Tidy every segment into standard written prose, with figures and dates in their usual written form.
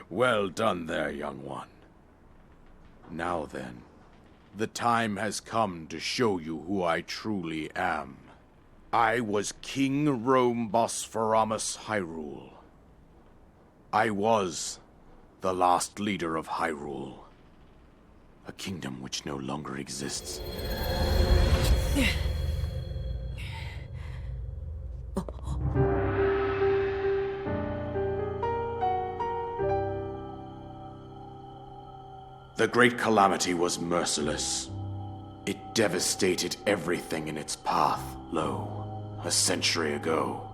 Well done there, young one. Now then, the time has come to show you who I truly am. I was King Rome Bosphoramos Hyrule. I was the last leader of Hyrule, a kingdom which no longer exists. The Great Calamity was merciless. It devastated everything in its path, a century ago.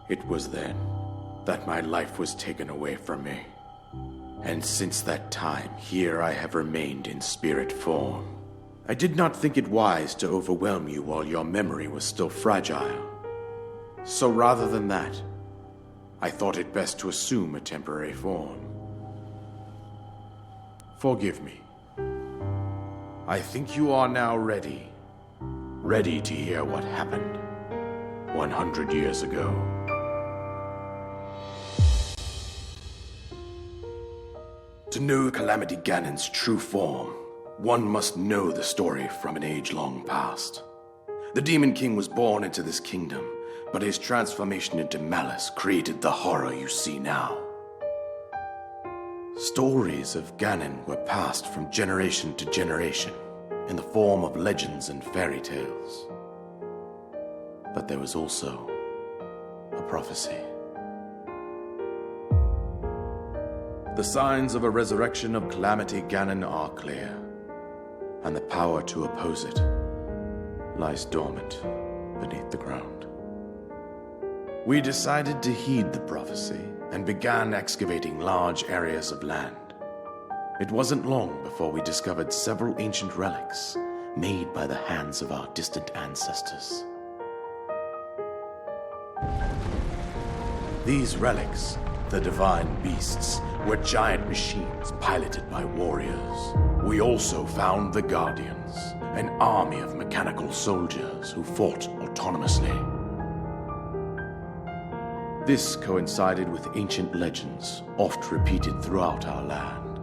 It was then that my life was taken away from me. And since that time, here I have remained in spirit form. I did not think it wise to overwhelm you while your memory was still fragile. So rather than that, I thought it best to assume a temporary form. Forgive me. I think you are now ready. Ready to hear what happened 100 years ago. To know Calamity Ganon's true form, one must know the story from an age long past. The Demon King was born into this kingdom, but his transformation into malice created the horror you see now. Stories of Ganon were passed from generation to generation in the form of legends and fairy tales. But there was also a prophecy. The signs of a resurrection of Calamity Ganon are clear, and the power to oppose it lies dormant beneath the ground. We decided to heed the prophecy and began excavating large areas of land. It wasn't long before we discovered several ancient relics made by the hands of our distant ancestors. These relics, the divine beasts, were giant machines piloted by warriors. We also found the Guardians, an army of mechanical soldiers who fought autonomously. This coincided with ancient legends, oft repeated throughout our land.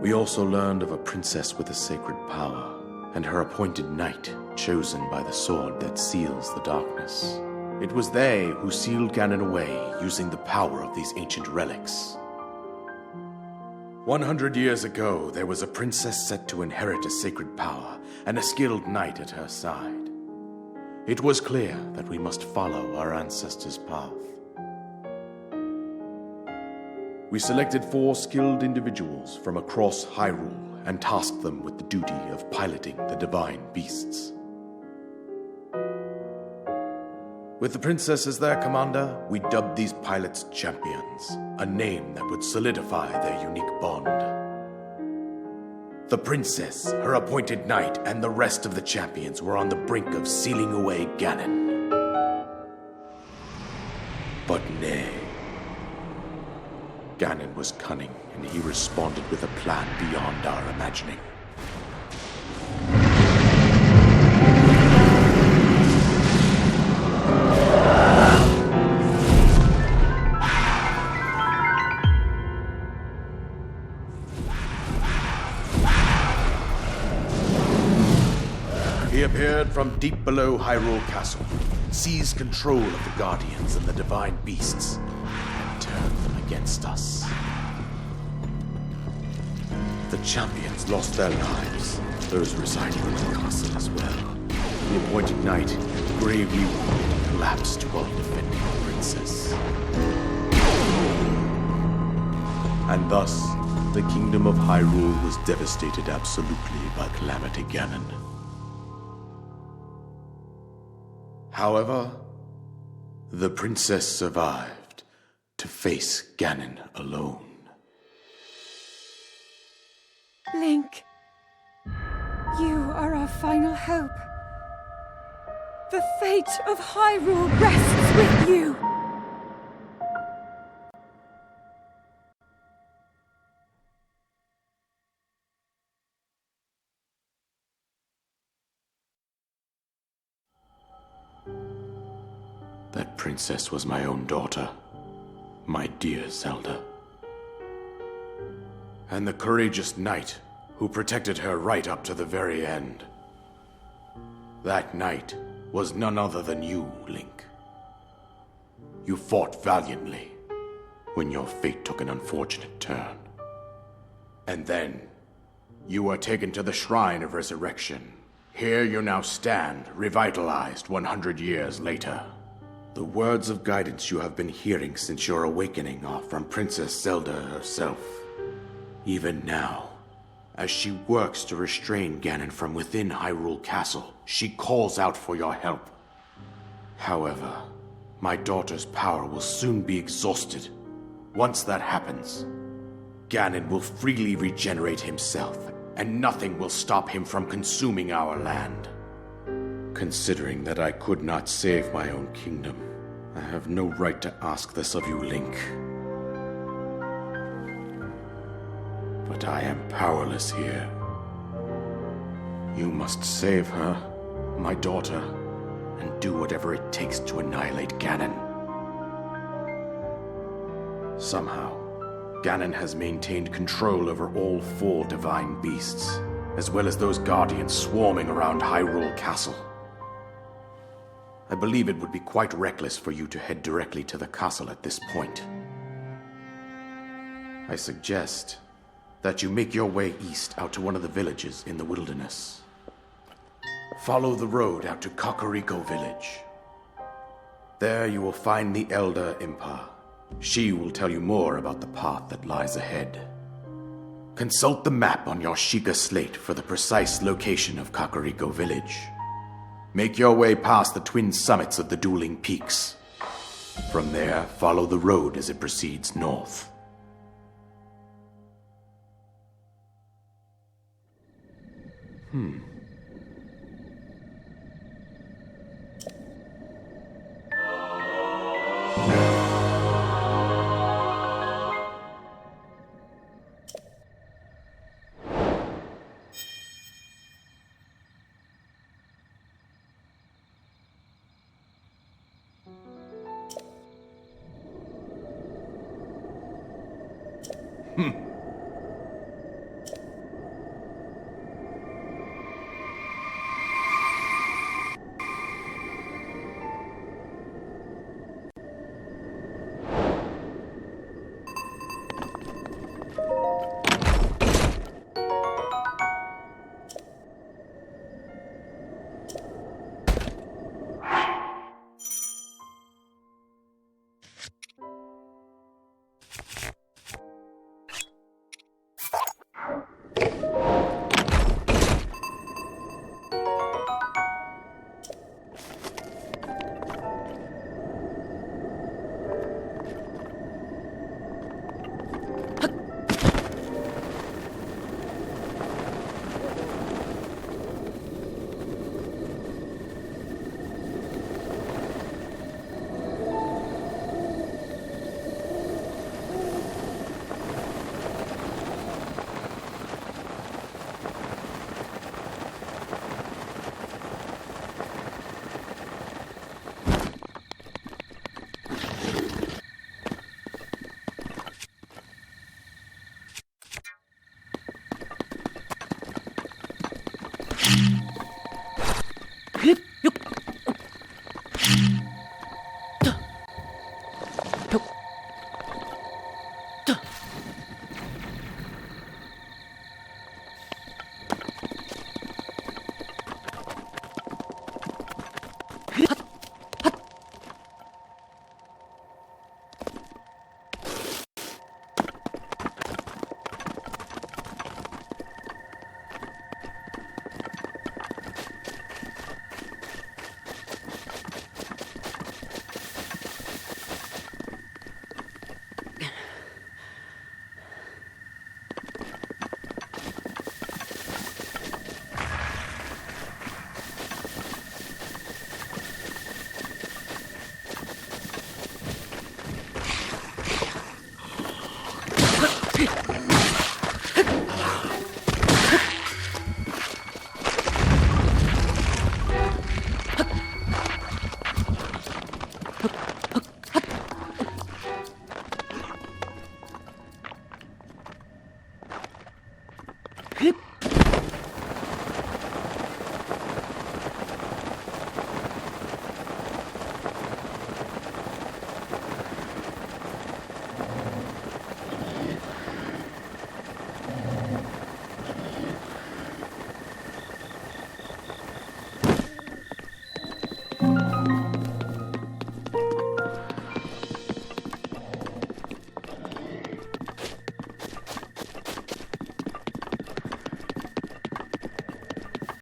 We also learned of a princess with a sacred power, and her appointed knight, chosen by the sword that seals the darkness. It was they who sealed Ganon away using the power of these ancient relics. 100 years ago, there was a princess set to inherit a sacred power, and a skilled knight at her side. It was clear that we must follow our ancestors' path. We selected 4 skilled individuals from across Hyrule and tasked them with the duty of piloting the divine beasts. With the princess as their commander, we dubbed these pilots champions, a name that would solidify their unique bond. The princess, her appointed knight, and the rest of the champions were on the brink of sealing away Ganon. But nay. Ganon was cunning, and he responded with a plan beyond our imagining. He appeared from deep below Hyrule Castle, seized control of the Guardians and the divine beasts, and turned them against us. The champions lost their lives, those residing in the castle as well. The appointed knight, gravely wounded, collapsed while defending the princess. And thus, the kingdom of Hyrule was devastated absolutely by Calamity Ganon. However, the princess survived to face Ganon alone. Link, you are our final hope. The fate of Hyrule rests with you. That princess was my own daughter, my dear Zelda. And the courageous knight who protected her right up to the very end. That knight was none other than you, Link. You fought valiantly when your fate took an unfortunate turn. And then, you were taken to the Shrine of Resurrection. Here you now stand, revitalized 100 years later. The words of guidance you have been hearing since your awakening are from Princess Zelda herself. Even now, as she works to restrain Ganon from within Hyrule Castle, she calls out for your help. However, my daughter's power will soon be exhausted. Once that happens, Ganon will freely regenerate himself, and nothing will stop him from consuming our land. Considering that I could not save my own kingdom, I have no right to ask this of you, Link. But I am powerless here. You must save her, my daughter, and do whatever it takes to annihilate Ganon. Somehow, Ganon has maintained control over all 4 divine beasts, as well as those guardians swarming around Hyrule Castle. I believe it would be quite reckless for you to head directly to the castle at this point. I suggest that you make your way east out to one of the villages in the wilderness. Follow the road out to Kakariko Village. There you will find the Elder Impa. She will tell you more about the path that lies ahead. Consult the map on your Sheikah slate for the precise location of Kakariko Village. Make your way past the twin summits of the dueling peaks. From there, follow the road as it proceeds north.